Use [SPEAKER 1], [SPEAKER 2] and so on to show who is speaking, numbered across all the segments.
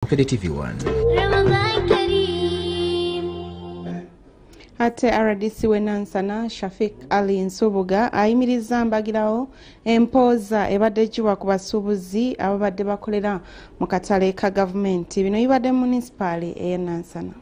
[SPEAKER 1] Bukedde TV1.
[SPEAKER 2] Ate RDC wenansana Shafik Ali Nsubuga ayimiriza mbagirawo Empooza ebadde jiwa ku basuubuzi ababadde bakolera mu katale ka gavumenti bino ibadde municipali eyenansana.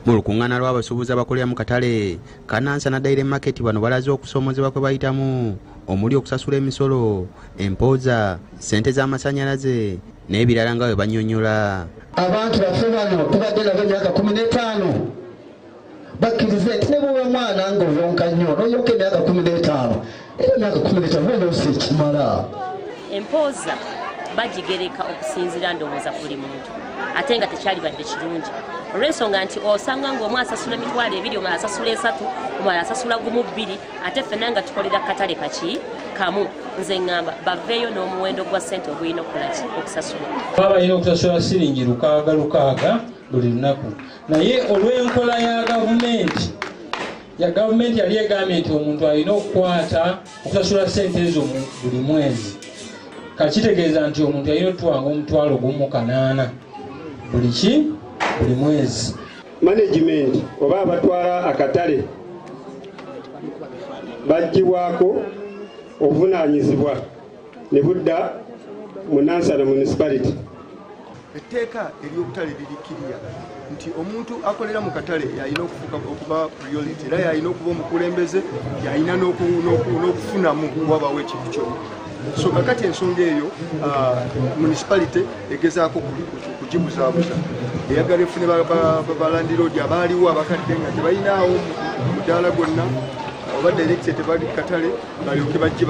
[SPEAKER 3] Mu lukuŋŋaana lw'abasuubuzi abakolera mu katale ka Nansana Dairy Market bano balaze okusoomozebwa kwe bayitamu omuli okusasula emisolo, empooza, ssente z'amasannyalaze n'ebirala nga bwe bannyonnyola.
[SPEAKER 4] Abantu baffe bano tubadde nabo emyaka 15 bakkirize nti ne bw'oba mwana ng'oyonka nnyo n'oyonka emyaka 15 era emyaka 15 weeyose ekimala.
[SPEAKER 5] Empooza bagigereka okusinziira ndowooza buli muntu ate nga tekyalibadde kirungi olw'ensonga nti osanga ng'omu asasula emitwalo 2 omulala asasula 3 omulala asasula 1-2 ate ffenna nga tukolera katale kaki kamu nze ŋŋamba baveeyo n'omuwendo gwa ssente ogulina okukolaki okusasula.
[SPEAKER 6] Baba balina okusasula siringi 600 buli lunaku naye olw'enkola ya gavumenti yali egambye nti omuntu alina okukwata okusasula ssente ezo buli mwezi. Kakitegeeza nti omuntu alina otuwanga omutwalo 8 buli mwezi.
[SPEAKER 7] Management oba abatwala akatale bagibwako obuvunaanyizibwa ne budda mu Nansana municipality.
[SPEAKER 8] Etteeka ery'obutale lirikiriya nti omuntu akolera mu katale yalina okuba priority era yalina okuba omukulembeze yalina n'okufunamu wabawo ekintu kyonna. So kakati ensonga eyo municipality egezaako kugibuzaabuza eyagala efune balandiroodi abaaliwo abakadde nga tebalinaawo mudaala gwonna oba directe tebali katale balyoke bajje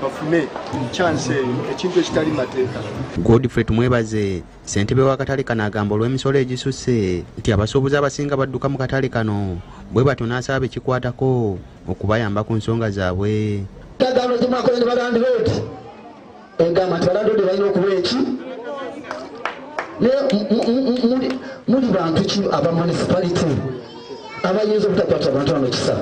[SPEAKER 8] bafune chance eyo ekintu ekitali mateeka.
[SPEAKER 3] Godfrey Tumwebaze ssentebe wa katale kano agamba olw'emisolo egisusse nti abasuubuzi abasinga badduka mu katale kano bwe batyo n'asaba bekikwatako okubayamba ku nsonga zaabwe.
[SPEAKER 4] Kagalo zimakola ne balandiroodi engamba nti balandiroodi balina okuba eki muli bantu ki aba municipality abayinza obutakwata abantu bano kisa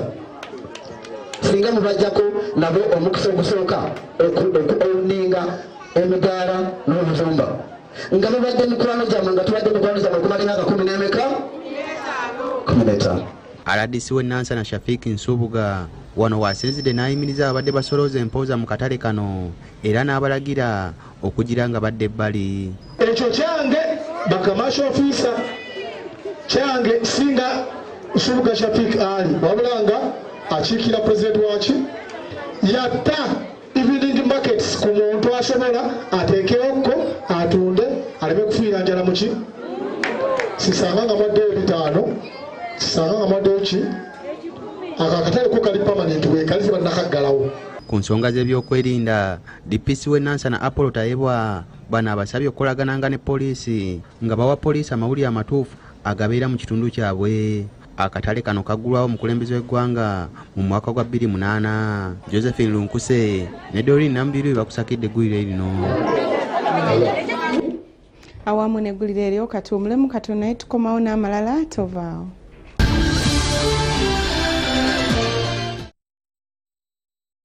[SPEAKER 4] singa mubajjako nabo omukisa ogusooka okuninga emigaala n'obuzumba nga mubadde emikwano gyammwe nga tubadde emikwano gyammwe okumala emyaka 15.
[SPEAKER 3] RDC wenansana Shafik Nsubuga wano wasinzidde n'ayimiriza abadde basolooza empooza mu katale kano era n'abalagira okugira nga badde ebbali.
[SPEAKER 9] Ekyo kyange bakamasho officer kyange singa Nsubuga Shafik Ali wabula nga akiikira president waki yatta evening markets ku muntu asobola ateekeeko atunde aleme kufiira njala muki sisanga nga mwadde 5 sisanga nga mwadde ki akakatale ko kali permanent wekalize bannakaggalawo.
[SPEAKER 3] Ku nsonga z'ebyokwerinda DPC wenansana Apollo Tayebwa bano abasabye okukolagananga ne poliisi nga bawa poliisi amawulire amatuufu agabeera mu kitundu kyabwe. Akatale kano kaggulwawo omukulembeze w'eggwanga mu mwaka gwa 2008. Josephine Lunkuse ne Doreen Nambiru bakusakidde eggulire lino
[SPEAKER 2] awamu n'eggulire eryo kati omulemu katono naye tukomawo n'amalala tovaawo.